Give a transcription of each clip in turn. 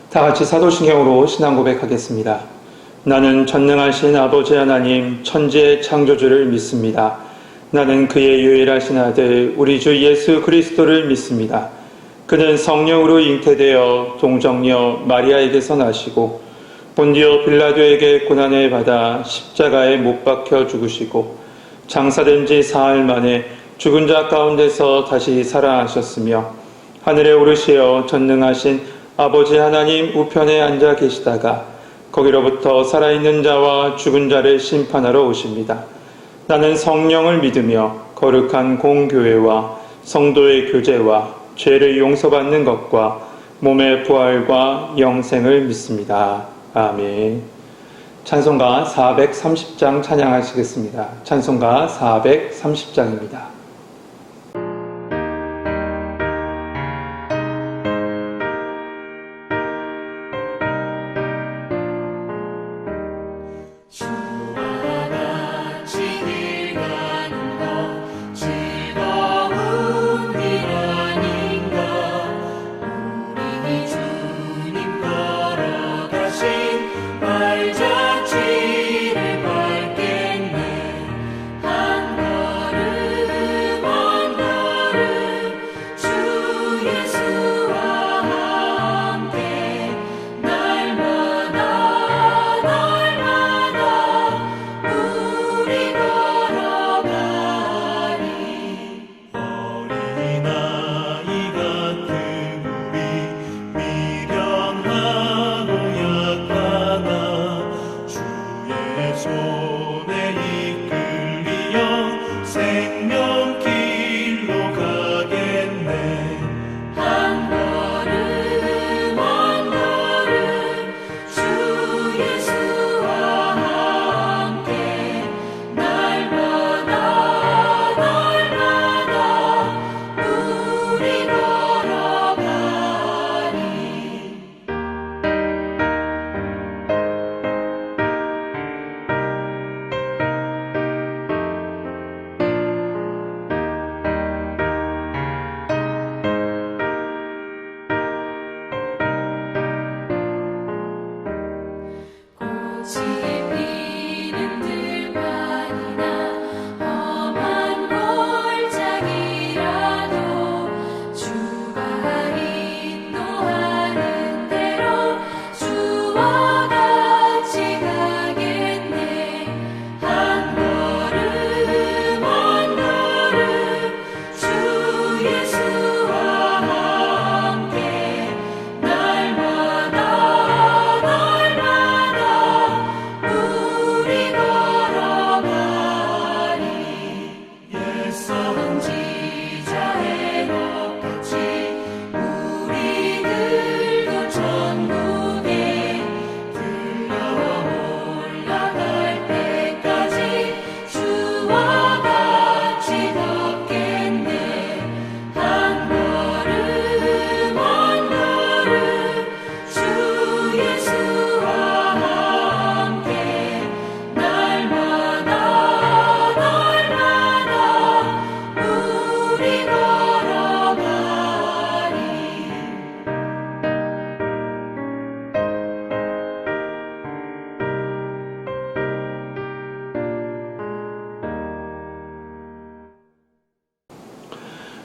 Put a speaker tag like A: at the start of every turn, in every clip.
A: 다 같이 사도신경으로 신앙 고백하겠습니다. 나는 전능하신 아버지 하나님 천지의 창조주를 믿습니다. 나는 그의 유일하신 아들 우리 주 예수 그리스도를 믿습니다. 그는 성령으로 잉태되어 동정녀 마리아에게서 나시고 본디오 빌라도에게 고난을 받아 십자가에 못 박혀 죽으시고 장사된 지 사흘 만에 죽은 자 가운데서 다시 살아나셨으며 하늘에 오르시어 전능하신 아버지 하나님 우편에 앉아 계시다가 거기로부터 살아있는 자와 죽은 자를 심판하러 오십니다. 나는 성령을 믿으며 거룩한 공교회와 성도의 교제와 죄를 용서받는 것과 몸의 부활과 영생을 믿습니다. 아멘. 찬송가 430장 찬양하시겠습니다. 찬송가 430장입니다.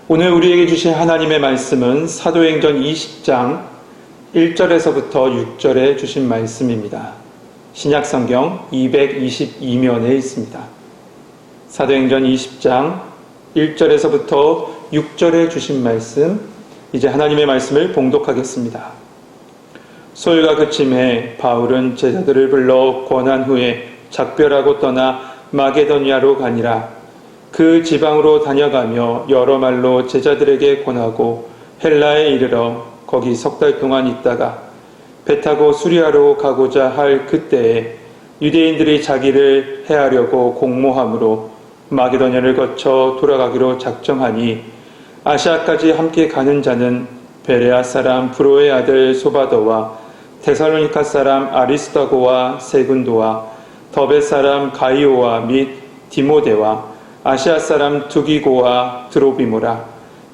A: 오늘 우리에게 주신 하나님의 말씀은 사도행전 20장 1절에서부터 6절에 주신 말씀입니다. 신약성경 222면에 있습니다. 사도행전 20장 1절에서부터 6절에 주신 말씀, 이제 하나님의 말씀을 봉독하겠습니다. 소요가 그침에 바울은 제자들을 불러 권한 후에 작별하고 떠나 마게도니아로 가니라. 그 지방으로 다녀가며 여러 말로 제자들에게 권하고 헬라에 이르러 거기 석 달 동안 있다가 배 타고 수리아로 가고자 할 그때에 유대인들이 자기를 해하려고 공모함으로 마게도냐를 거쳐 돌아가기로 작정하니 아시아까지 함께 가는 자는 베레아 사람 브로의 아들 소바더와 데살로니가 사람 아리스다고와 세군도와 더베 사람 가이오와 및 디모데와 아시아 사람 두기고와 드로비모라.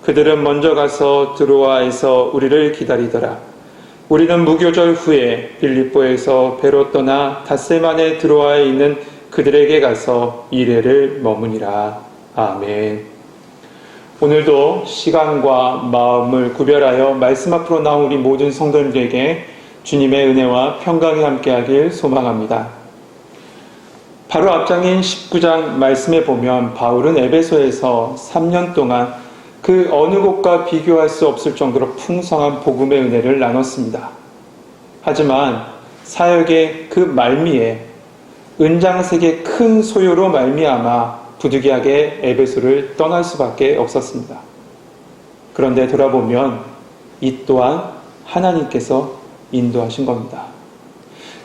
A: 그들은 먼저 가서 드로아에서 우리를 기다리더라. 우리는 무교절 후에 빌립보에서 배로 떠나 닷새만에 들어와 있는 그들에게 가서 이레를 머무니라. 아멘. 오늘도 시간과 마음을 구별하여 말씀 앞으로 나온 우리 모든 성도들에게 주님의 은혜와 평강이 함께하길 소망합니다. 바로 앞장인 19장 말씀에 보면 바울은 에베소에서 3년 동안 그 어느 곳과 비교할 수 없을 정도로 풍성한 복음의 은혜를 나눴습니다. 하지만 사역의 그 말미에 은장색의 큰 소요로 말미암아 부득이하게 에베소를 떠날 수밖에 없었습니다. 그런데 돌아보면 이 또한 하나님께서 인도하신 겁니다.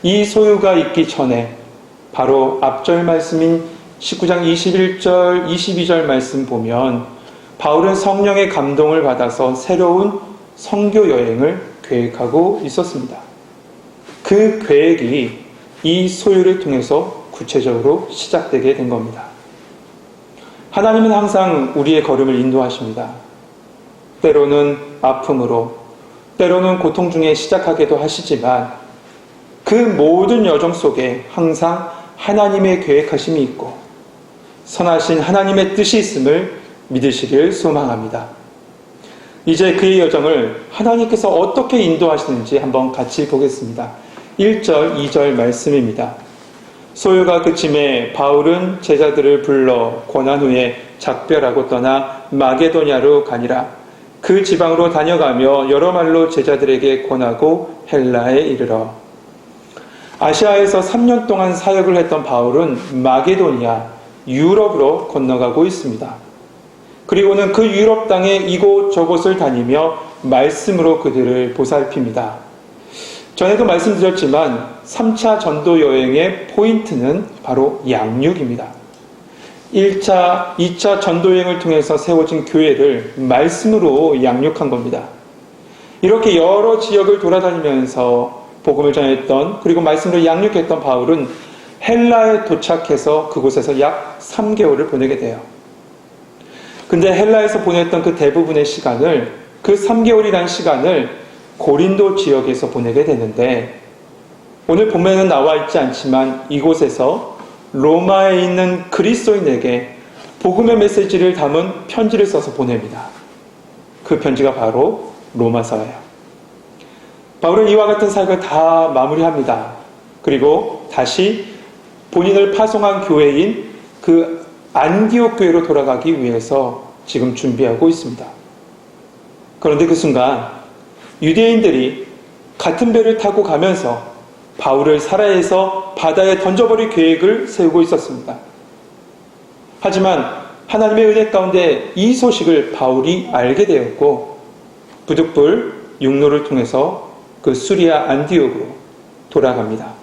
A: 이 소유가 있기 전에 바로 앞절 말씀인 19장 21절, 22절 말씀 보면 바울은 성령의 감동을 받아서 새로운 선교 여행을 계획하고 있었습니다. 그 계획이 이 소유를 통해서 구체적으로 시작되게 된 겁니다. 하나님은 항상 우리의 걸음을 인도하십니다. 때로는 아픔으로, 때로는 고통 중에 시작하기도 하시지만 그 모든 여정 속에 항상 하나님의 계획하심이 있고 선하신 하나님의 뜻이 있음을 믿으시길 소망합니다. 이제 그의 여정을 하나님께서 어떻게 인도하시는지 한번 같이 보겠습니다. 1절, 2절 말씀입니다. 소요가 그침에 바울은 제자들을 불러 권한 후에 작별하고 떠나 마게도냐로 가니라. 그 지방으로 다녀가며 여러 말로 제자들에게 권하고 헬라에 이르러. 아시아에서 3년 동안 사역을 했던 바울은 마게도냐, 유럽으로 건너가고 있습니다. 그리고는 그 유럽 땅에 이곳저곳을 다니며 말씀으로 그들을 보살핍니다. 전에도 말씀드렸지만 3차 전도 여행의 포인트는 바로 양육입니다. 1차, 2차 전도 여행을 통해서 세워진 교회를 말씀으로 양육한 겁니다. 이렇게 여러 지역을 돌아다니면서 복음을 전했던, 그리고 말씀으로 양육했던 바울은 헬라에 도착해서 그곳에서 약 3개월을 보내게 돼요. 근데 헬라에서 보냈던 그 대부분의 시간을, 그 3개월이라는 시간을 고린도 지역에서 보내게 되는데, 오늘 본문에는 나와 있지 않지만 이곳에서 로마에 있는 그리스도인에게 복음의 메시지를 담은 편지를 써서 보냅니다. 그 편지가 바로 로마서예요. 바울은 이와 같은 사역을 다 마무리합니다. 그리고 다시 본인을 파송한 교회인 그 안디옥 교회로 돌아가기 위해서 지금 준비하고 있습니다. 그런데 그 순간 유대인들이 같은 배를 타고 가면서 바울을 사라에서 바다에 던져버릴 계획을 세우고 있었습니다. 하지만 하나님의 은혜 가운데 이 소식을 바울이 알게 되었고 부득불 육로를 통해서 그 수리아 안디옥으로 돌아갑니다.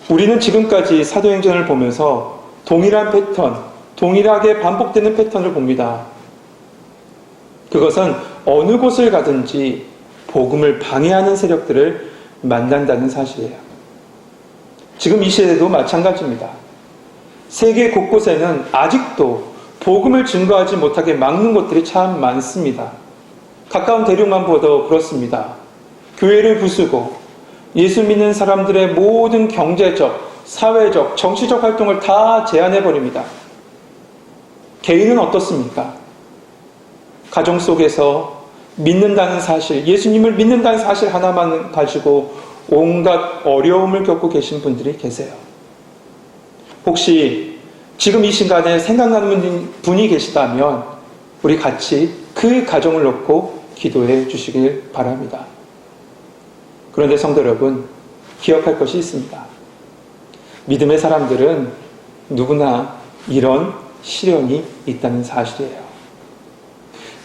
A: 우리는 지금까지 사도행전을 보면서 동일한 패턴, 동일하게 반복되는 패턴을 봅니다. 그것은 어느 곳을 가든지 복음을 방해하는 세력들을 만난다는 사실이에요. 지금 이 시대도 마찬가지입니다. 세계 곳곳에는 아직도 복음을 증거하지 못하게 막는 것들이 참 많습니다. 가까운 대륙만 보도 그렇습니다. 교회를 부수고 예수 믿는 사람들의 모든 경제적, 사회적, 정치적 활동을 다 제한해버립니다. 개인은 어떻습니까? 가정 속에서 믿는다는 사실, 예수님을 믿는다는 사실 하나만 가지고 온갖 어려움을 겪고 계신 분들이 계세요. 혹시 지금 이 시간에 생각나는 분이 계시다면 우리 같이 그 가정을 놓고 기도해 주시길 바랍니다. 그런데 성도 여러분, 기억할 것이 있습니다. 믿음의 사람들은 누구나 이런 시련이 있다는 사실이에요.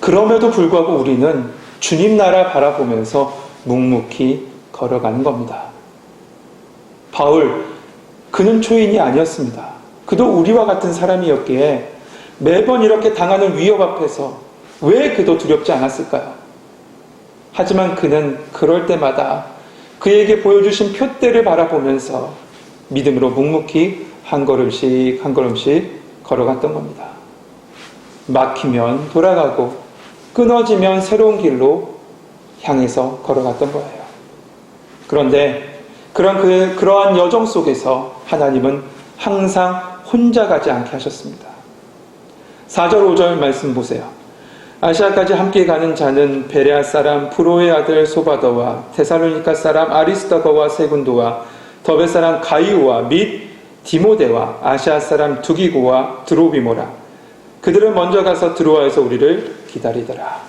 A: 그럼에도 불구하고 우리는 주님 나라 바라보면서 묵묵히 걸어가는 겁니다. 바울, 그는 초인이 아니었습니다. 그도 우리와 같은 사람이었기에 매번 이렇게 당하는 위협 앞에서 왜 그도 두렵지 않았을까요? 하지만 그는 그럴 때마다 그에게 보여주신 표대를 바라보면서 믿음으로 묵묵히 한 걸음씩 한 걸음씩 걸어갔던 겁니다. 막히면 돌아가고 끊어지면 새로운 길로 향해서 걸어갔던 거예요. 그런데 그러한 여정 속에서 하나님은 항상 혼자 가지 않게 하셨습니다. 4절 5절 말씀 보세요. 아시아까지 함께 가는 자는 베레아 사람 프로의 아들 소바더와 데살로니가 사람 아리스다거와 세군도와 더베 사람 가이오와 및 디모데와 아시아 사람 두기고와 드로비모라. 그들은 먼저 가서 드로아에서 우리를 기다리더라.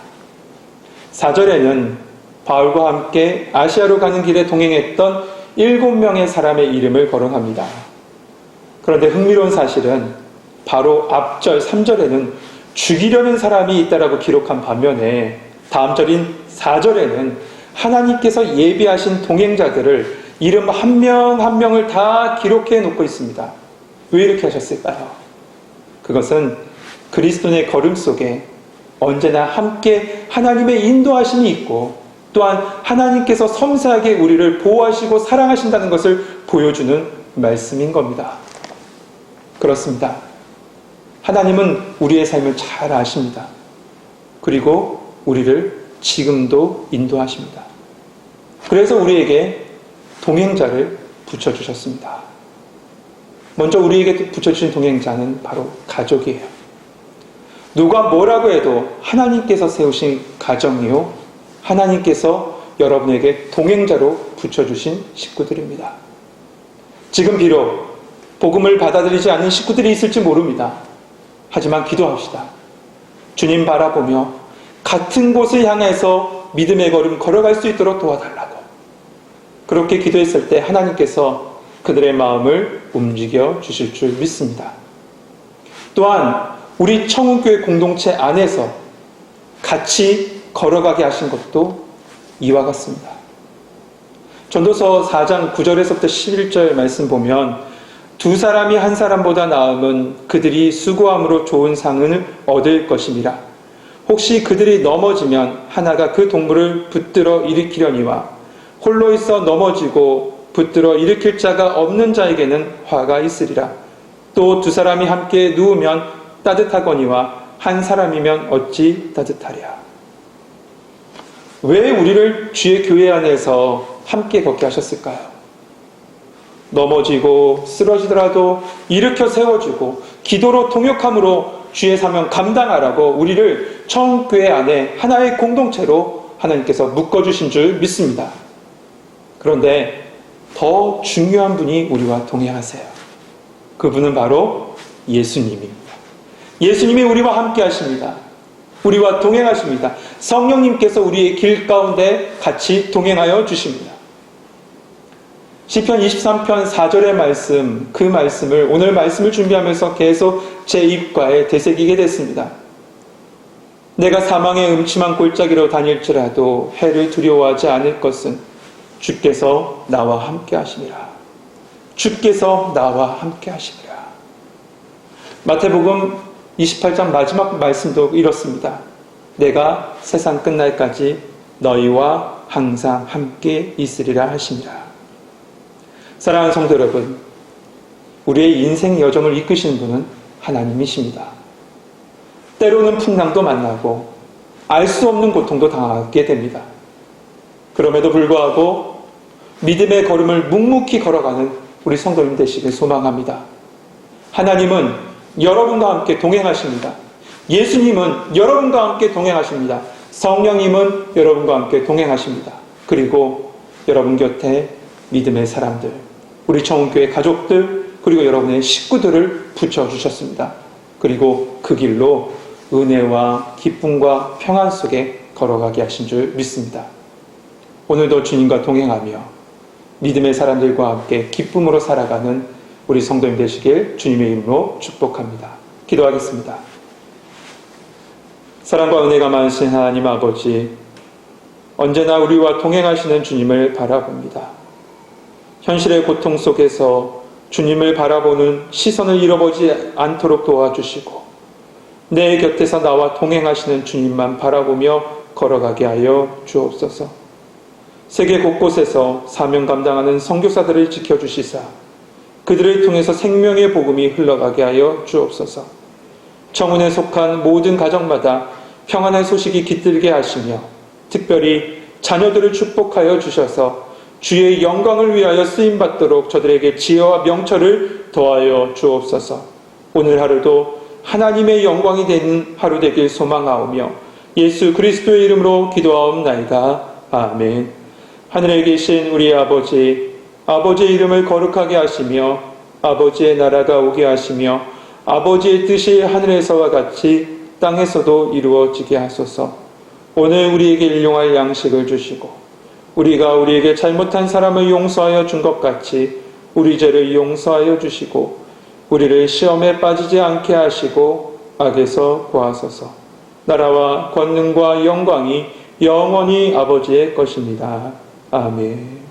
A: 4절에는 바울과 함께 아시아로 가는 길에 동행했던 7명의 사람의 이름을 거론합니다. 그런데 흥미로운 사실은 바로 앞절 3절에는 죽이려는 사람이 있다라고 기록한 반면에 다음 절인 4절에는 하나님께서 예비하신 동행자들을 이름 한 명 한 명을 다 기록해 놓고 있습니다. 왜 이렇게 하셨을까요? 그것은 그리스도의 걸음 속에 언제나 함께 하나님의 인도하심이 있고 또한 하나님께서 섬세하게 우리를 보호하시고 사랑하신다는 것을 보여주는 말씀인 겁니다. 그렇습니다. 하나님은 우리의 삶을 잘 아십니다. 그리고 우리를 지금도 인도하십니다. 그래서 우리에게 동행자를 붙여주셨습니다. 먼저 우리에게 붙여주신 동행자는 바로 가족이에요. 누가 뭐라고 해도 하나님께서 세우신 가정이요, 하나님께서 여러분에게 동행자로 붙여주신 식구들입니다. 지금 비록 복음을 받아들이지 않는 식구들이 있을지 모릅니다. 하지만 기도합시다. 주님 바라보며 같은 곳을 향해서 믿음의 걸음 걸어갈 수 있도록 도와달라고. 그렇게 기도했을 때 하나님께서 그들의 마음을 움직여 주실 줄 믿습니다. 또한 우리 청운교회 공동체 안에서 같이 걸어가게 하신 것도 이와 같습니다. 전도서 4장 9절에서부터 11절 말씀 보면 두 사람이 한 사람보다 나음은 그들이 수고함으로 좋은 상을 얻을 것임이라. 혹시 그들이 넘어지면 하나가 그 동물을 붙들어 일으키려니와 홀로 있어 넘어지고 붙들어 일으킬 자가 없는 자에게는 화가 있으리라. 또 두 사람이 함께 누우면 따뜻하거니와 한 사람이면 어찌 따뜻하랴. 왜 우리를 주의 교회 안에서 함께 걷게 하셨을까요? 넘어지고 쓰러지더라도 일으켜 세워주고 기도로 통역함으로 주의 사명 감당하라고 우리를 청교회 안에 하나의 공동체로 하나님께서 묶어주신 줄 믿습니다. 그런데 더 중요한 분이 우리와 동행하세요. 그분은 바로 예수님입니다. 예수님이 우리와 함께 하십니다. 우리와 동행하십니다. 성령님께서 우리의 길 가운데 같이 동행하여 주십니다. 시편 23편 4절의 말씀, 그 말씀을 오늘 말씀을 준비하면서 계속 제 입가에 되새기게 됐습니다. 내가 사망의 음침한 골짜기로 다닐지라도 해를 두려워하지 않을 것은 주께서 나와 함께 하심이라. 주께서 나와 함께 하심이라. 마태복음 28장 마지막 말씀도 이렇습니다. 내가 세상 끝날까지 너희와 항상 함께 있으리라 하심이라. 사랑하는 성도 여러분, 우리의 인생 여정을 이끄시는 분은 하나님이십니다. 때로는 풍랑도 만나고 알 수 없는 고통도 당하게 됩니다. 그럼에도 불구하고 믿음의 걸음을 묵묵히 걸어가는 우리 성도님 되시길 소망합니다. 하나님은 여러분과 함께 동행하십니다. 예수님은 여러분과 함께 동행하십니다. 성령님은 여러분과 함께 동행하십니다. 그리고 여러분 곁에 믿음의 사람들, 우리 청운교회 가족들, 그리고 여러분의 식구들을 붙여주셨습니다. 그리고 그 길로 은혜와 기쁨과 평안 속에 걸어가게 하신 줄 믿습니다. 오늘도 주님과 동행하며 믿음의 사람들과 함께 기쁨으로 살아가는 우리 성도님 되시길 주님의 이름으로 축복합니다. 기도하겠습니다. 사랑과 은혜가 많으신 하나님 아버지, 언제나 우리와 동행하시는 주님을 바라봅니다. 현실의 고통 속에서 주님을 바라보는 시선을 잃어보지 않도록 도와주시고 내 곁에서 나와 동행하시는 주님만 바라보며 걸어가게 하여 주옵소서. 세계 곳곳에서 사명 감당하는 선교사들을 지켜주시사 그들을 통해서 생명의 복음이 흘러가게 하여 주옵소서. 청운에 속한 모든 가정마다 평안의 소식이 깃들게 하시며 특별히 자녀들을 축복하여 주셔서 주의 영광을 위하여 쓰임받도록 저들에게 지혜와 명철을 더하여 주옵소서. 오늘 하루도 하나님의 영광이 되는 하루 되길 소망하오며 예수 그리스도의 이름으로 기도하옵나이다. 아멘. 하늘에 계신 우리 아버지, 아버지의 이름을 거룩하게 하시며 아버지의 나라가 오게 하시며 아버지의 뜻이 하늘에서와 같이 땅에서도 이루어지게 하소서. 오늘 우리에게 일용할 양식을 주시고 우리가 우리에게 잘못한 사람을 용서하여 준 것 같이 우리 죄를 용서하여 주시고 우리를 시험에 빠지지 않게 하시고 악에서 구하소서. 나라와 권능과 영광이 영원히 아버지의 것입니다. 아멘.